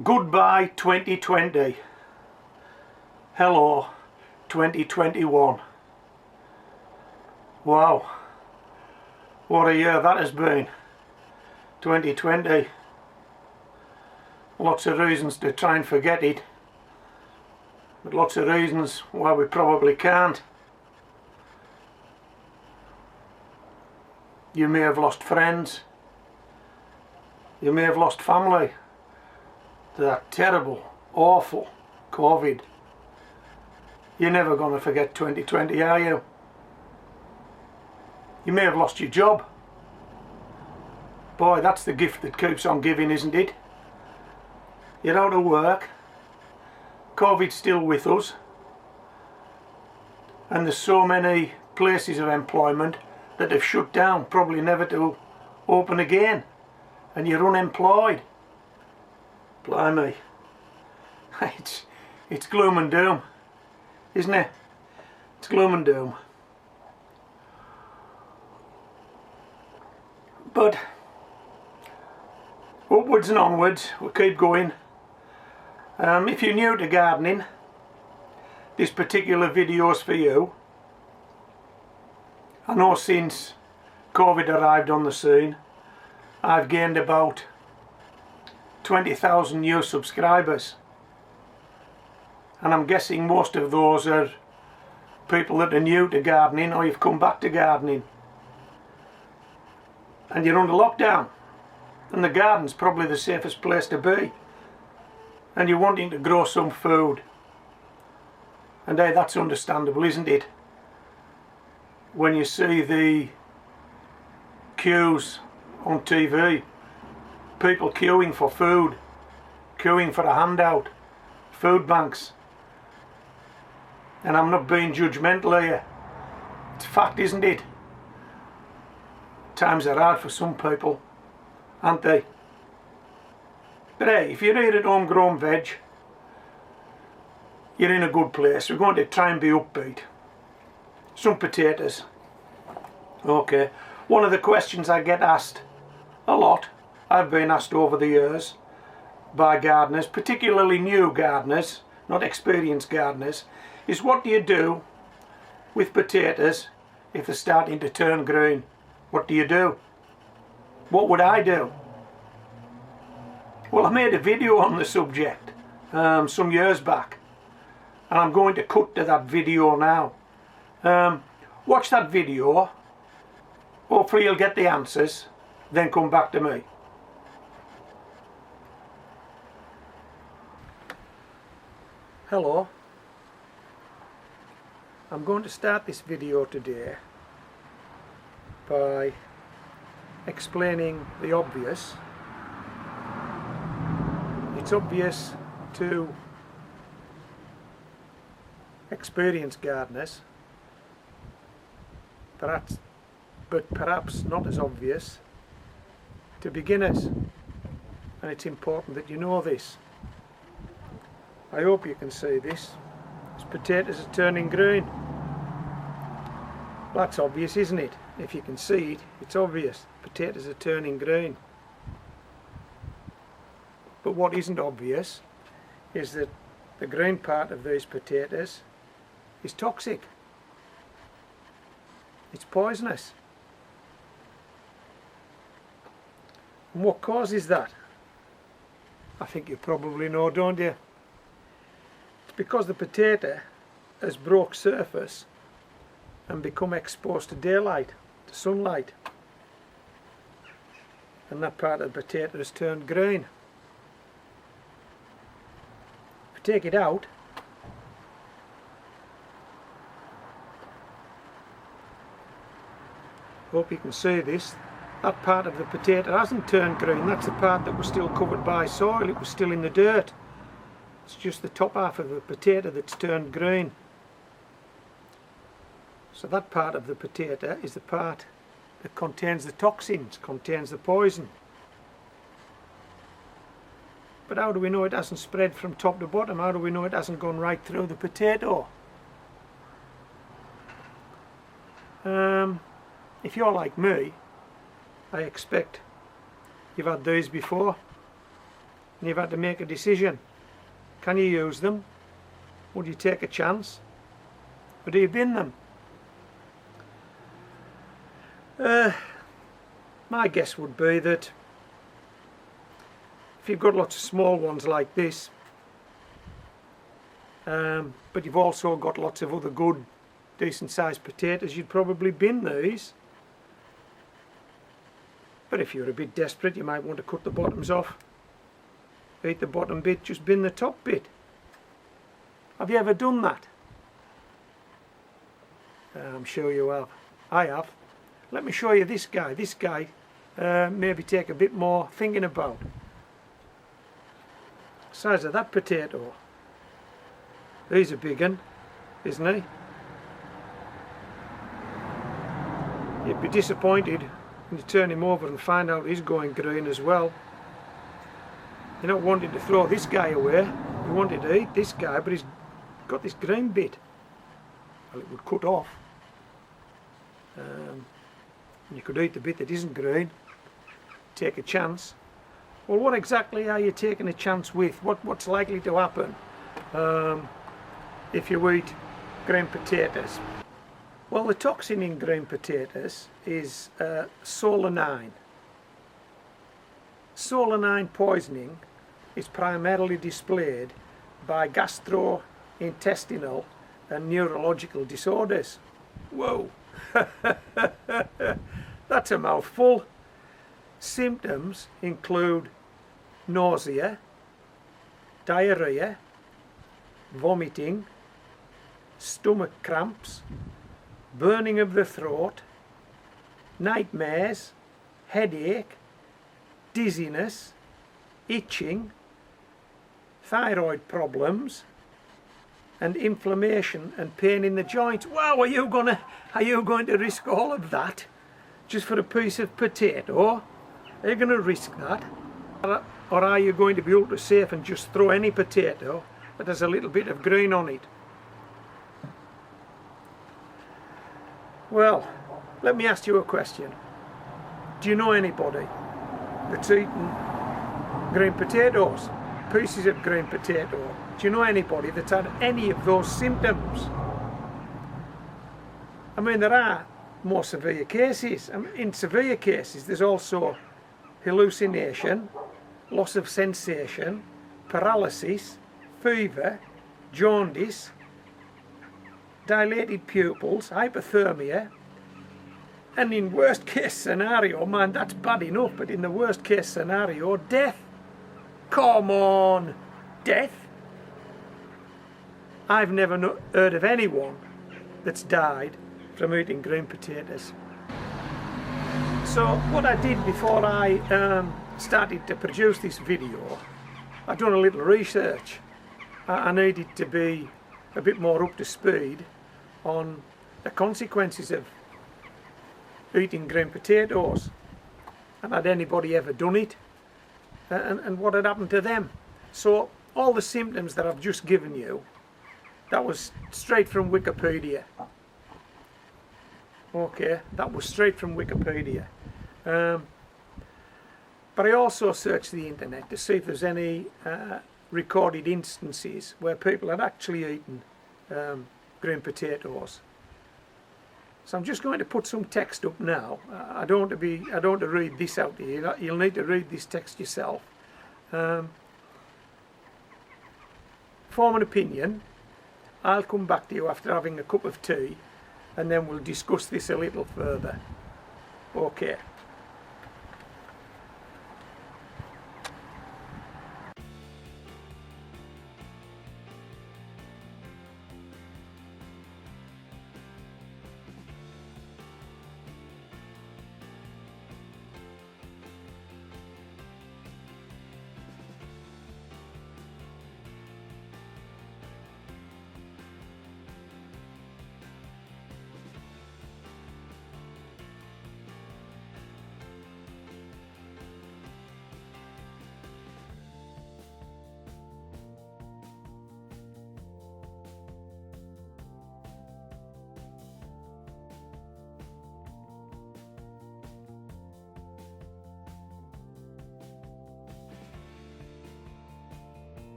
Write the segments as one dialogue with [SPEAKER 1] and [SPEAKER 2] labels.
[SPEAKER 1] Goodbye 2020. Hello 2021. Wow, what a year that has been. 2020. Lots of reasons to try and forget it, but lots of reasons why we probably can't. You may have lost friends. You may have lost family to that terrible, awful COVID. You're never going to forget 2020, are you? You may have lost your job. Boy, that's the gift that keeps on giving, isn't it? You're out of work. COVID's still with us. And there's so many places of employment that have shut down, probably never to open again. And you're unemployed. Blimey. It's gloom and doom, isn't it? It's gloom and doom. But upwards and onwards, we'll keep going. If you're new to gardening, this particular video is for you. I know since COVID arrived on the scene, I've gained about 20,000 new subscribers, and I'm guessing most of those are people that are new to gardening, or you've come back to gardening and you're under lockdown, and the garden's probably the safest place to be, and you're wanting to grow some food. And hey, that's understandable, isn't it? When you see the queues on TV, people queuing for food, queuing for a handout, food banks. And I'm not being judgmental here. It's a fact, isn't it? Times are hard for some people, aren't they? But hey, if you're eating homegrown veg, you're in a good place. We're going to try and be upbeat. Some potatoes. Okay. One of the questions I get asked a lot, I've been asked over the years by gardeners, particularly new gardeners, not experienced gardeners, is what do you do with potatoes if they're starting to turn green? What do you do? What would I do? Well, I made a video on the subject some years back, and I'm going to cut to that video now. Watch that video, hopefully you'll get the answers, then come back to me. Hello. I'm going to start this video today by explaining the obvious. It's obvious to experienced gardeners, but perhaps not as obvious to beginners, and it's important that you know this. I hope you can see this. These potatoes are turning green. That's obvious, isn't it? If you can see it, it's obvious. Potatoes are turning green. But what isn't obvious is that the green part of these potatoes is toxic. It's poisonous. And what causes that? I think you probably know, don't you? It's because the potato has broke surface and become exposed to daylight, to sunlight. And that part of the potato has turned green. If you take it out, hope you can see this, that part of the potato hasn't turned green. That's the part that was still covered by soil. It was still in the dirt. It's just the top half of the potato that's turned green. So that part of the potato is the part that contains the toxins, contains the poison. But how do we know it hasn't spread from top to bottom? How do we know it hasn't gone right through the potato? If you're like me, I expect you've had these before. and you've had to make a decision. Can you use them? Would you take a chance? Or do you bin them? My guess would be that if you've got lots of small ones like this, but you've also got lots of other good decent sized potatoes, you'd probably bin these. But if you're a bit desperate, you might want to cut the bottoms off, eat the bottom bit, just bin the top bit. Have you ever done that? I'm sure you have. I have. Let me show you this guy. This guy maybe take a bit more thinking about. Size of that potato. He's a big one, isn't he? You'd be disappointed when you turn him over and find out he's going green as well. You're not wanting to throw this guy away. You wanted to eat this guy, but he's got this green bit. Well, it would cut off. You could eat the bit that isn't green. Take a chance. Well, what exactly are you taking a chance with? What's likely to happen if you eat green potatoes? Well, the toxin in green potatoes is solanine. Solanine poisoning is primarily displayed by gastrointestinal and neurological disorders. Whoa! That's a mouthful. Symptoms include nausea, diarrhea, vomiting, stomach cramps, burning of the throat, nightmares, headache, dizziness, itching, thyroid problems, and inflammation and pain in the joints. Wow, are you going to risk all of that just for a piece of potato? Are you going to risk that? Or are you going to be ultra safe and just throw any potato that has a little bit of green on it? Well, let me ask you a question. Do you know anybody that's eaten green potatoes, pieces of green potato? Do you know anybody that's had any of those symptoms? I mean, there are more severe cases. In severe cases, there's also hallucination, loss of sensation, paralysis, fever, jaundice, dilated pupils, hypothermia, and in worst case scenario, man, that's bad enough, but in the worst case scenario, death. Come on, death? I've never heard of anyone that's died from eating green potatoes. So what I did before I started to produce this video, I've done a little research. I needed to be a bit more up to speed on the consequences of eating green potatoes, and had anybody ever done it, and what had happened to them. So all the symptoms that I've just given you, that was straight from Wikipedia. Okay, that was straight from Wikipedia. But I also searched the internet to see if there's any recorded instances where people had actually eaten green potatoes. So I'm just going to put some text up now. I don't want to read this out to you. You'll need to read this text yourself. Form an opinion. I'll come back to you after having a cup of tea, and then we'll discuss this a little further. Okay.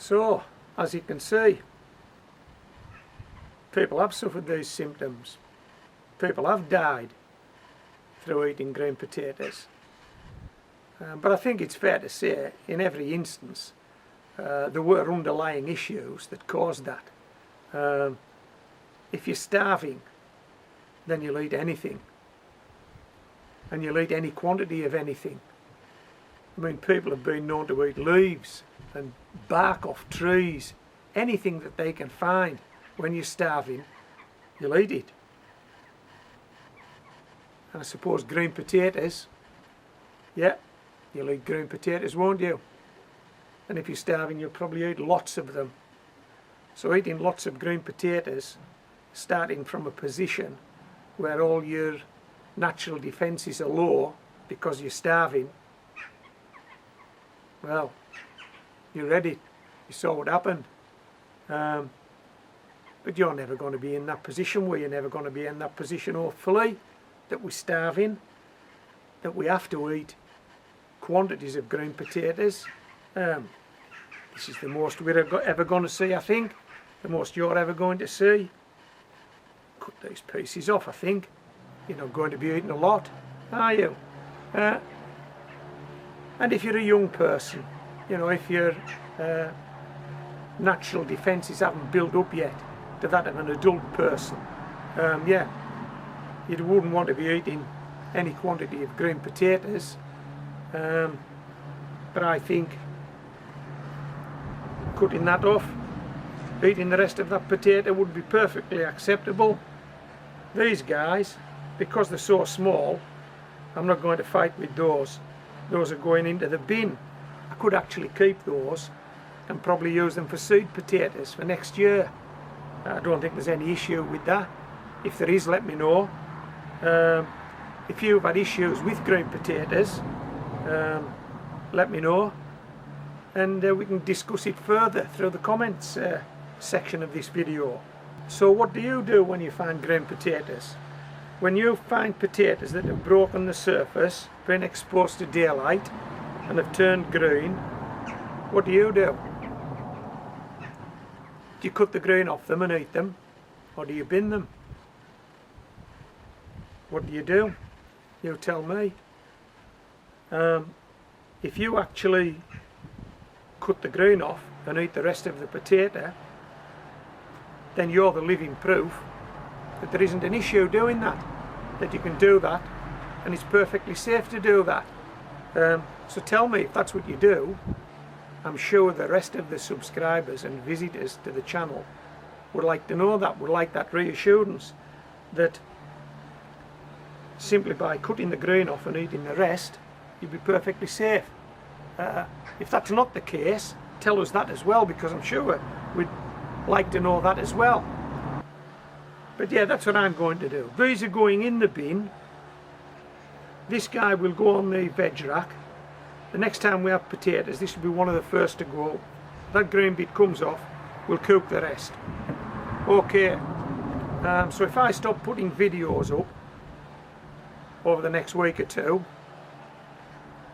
[SPEAKER 1] So, as you can see, people have suffered these symptoms. People have died through eating green potatoes. But I think it's fair to say, in every instance, there were underlying issues that caused that. If you're starving, then you'll eat anything. And you'll eat any quantity of anything. I mean, people have been known to eat leaves and bark off trees, anything that they can find. When you're starving, you'll eat it. And I suppose green potatoes, yeah, you'll eat green potatoes, won't you? And if you're starving, you'll probably eat lots of them. So eating lots of green potatoes, starting from a position where all your natural defences are low because you're starving, well, you read it, you saw what happened. But you're never going to be in that position. You're never going to be in that position, hopefully, that we're starving, that we have to eat quantities of green potatoes. This is the most we're ever going to see, I think. The most you're ever going to see. Cut these pieces off, I think. You're not going to be eating a lot, are you? And if you're a young person, you know, if your natural defences haven't built up yet to that of an adult person, yeah, you wouldn't want to be eating any quantity of green potatoes. But I think cutting that off, eating the rest of that potato would be perfectly acceptable. These guys, because they're so small, I'm not going to fight with those. Those are going into the bin. I could actually keep those and probably use them for seed potatoes for next year. I don't think there's any issue with that. If there is, let me know. If you've had issues with green potatoes, let me know, and we can discuss it further through the comments section of this video. So what do you do when you find green potatoes? When you find potatoes that have broken the surface, been exposed to daylight, and have turned green, what do you do? Do you cut the green off them and eat them, or do you bin them? What do? You tell me. If you actually cut the green off and eat the rest of the potato, then you're the living proof that there isn't an issue doing that, that you can do that, and it's perfectly safe to do that. So tell me if that's what you do. I'm sure the rest of the subscribers and visitors to the channel would like to know that, would like that reassurance that simply by cutting the green off and eating the rest, you'd be perfectly safe. If that's not the case, tell us that as well, because I'm sure we'd like to know that as well. But yeah, that's what I'm going to do. These are going in the bin. This guy will go on the veg rack. The next time we have potatoes, this will be one of the first to go. That green bit comes off, we'll cook the rest. Okay, so if I stop putting videos up over the next week or two,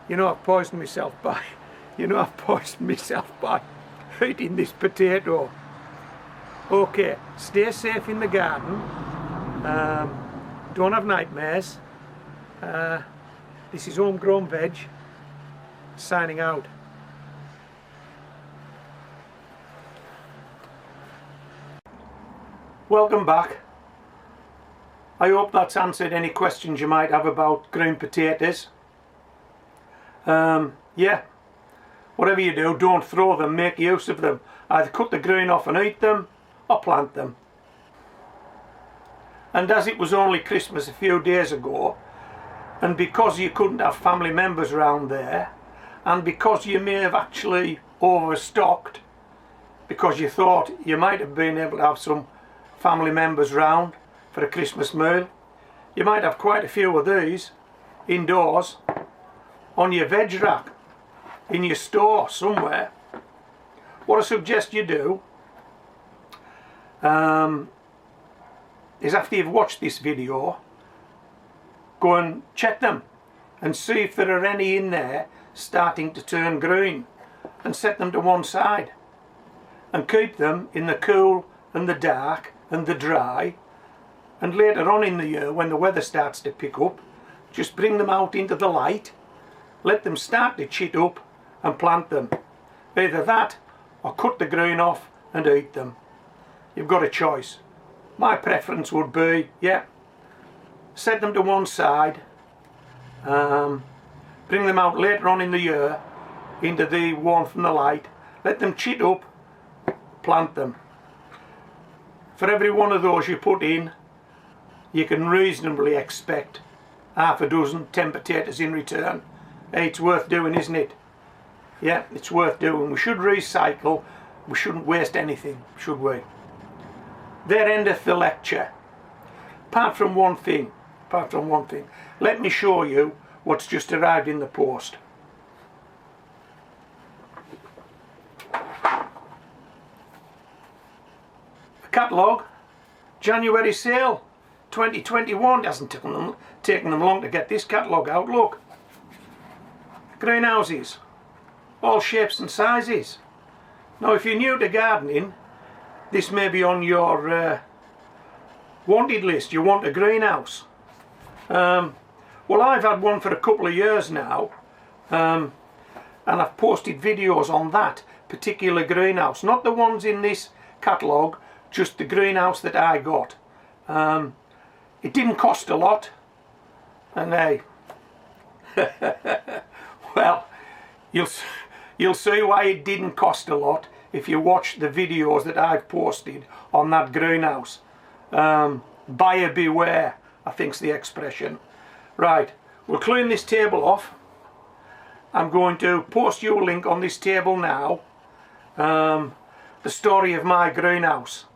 [SPEAKER 1] you know I've poisoned myself by eating this potato. Okay, stay safe in the garden. Don't have nightmares. This is Homegrown Veg, signing out. Welcome back. I hope that's answered any questions you might have about green potatoes. Yeah, whatever you do, don't throw them, make use of them. Either cut the green off and eat them, or plant them. And as it was only Christmas a few days ago, and because you couldn't have family members around there, and because you may have actually overstocked, because you thought you might have been able to have some family members round for a Christmas meal, you might have quite a few of these indoors on your veg rack in your store somewhere. What I suggest you do is, after you've watched this video, go and check them and see if there are any in there starting to turn green, and set them to one side. and keep them in the cool and the dark and the dry, and later on in the year when the weather starts to pick up, just bring them out into the light, let them start to chit up and plant them. Either that or cut the green off and eat them. You've got a choice. My preference would be, yeah, set them to one side, bring them out later on in the year into the warmth and the light, let them chit up, plant them. For every one of those you put in, you can reasonably expect half a dozen 10 potatoes in return. Hey, it's worth doing, isn't it? Yeah, it's worth doing. We should recycle. We shouldn't waste anything, should we? There endeth the lecture. Apart from one thing, let me show you what's just arrived in the post. A catalogue, January sale, 2021. It hasn't taken them long to get this catalogue out. Look, greenhouses, all shapes and sizes. Now, if you're new to gardening, this may be on your wanted list. You want a greenhouse. Well, I've had one for a couple of years now, and I've posted videos on that particular greenhouse. Not the ones in this catalogue, just the greenhouse that I got. It didn't cost a lot, and hey, well, you'll see why it didn't cost a lot if you watch the videos that I've posted on that greenhouse. Buyer beware, I think's the expression. Right, we'll clean this table off. I'm going to post you a link on this table now. The story of my greenhouse.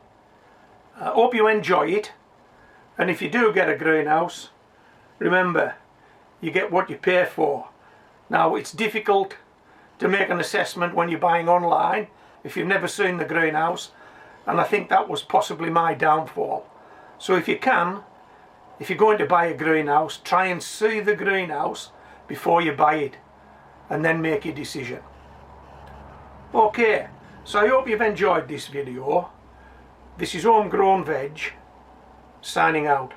[SPEAKER 1] I hope you enjoy it, and if you do get a greenhouse, remember, you get what you pay for. Now, it's difficult to make an assessment when you're buying online if you've never seen the greenhouse, and I think that was possibly my downfall. So if you can, if you're going to buy a greenhouse, try and see the greenhouse before you buy it, and then make your decision. Okay, so I hope you've enjoyed this video. This is Homegrown Veg, signing out.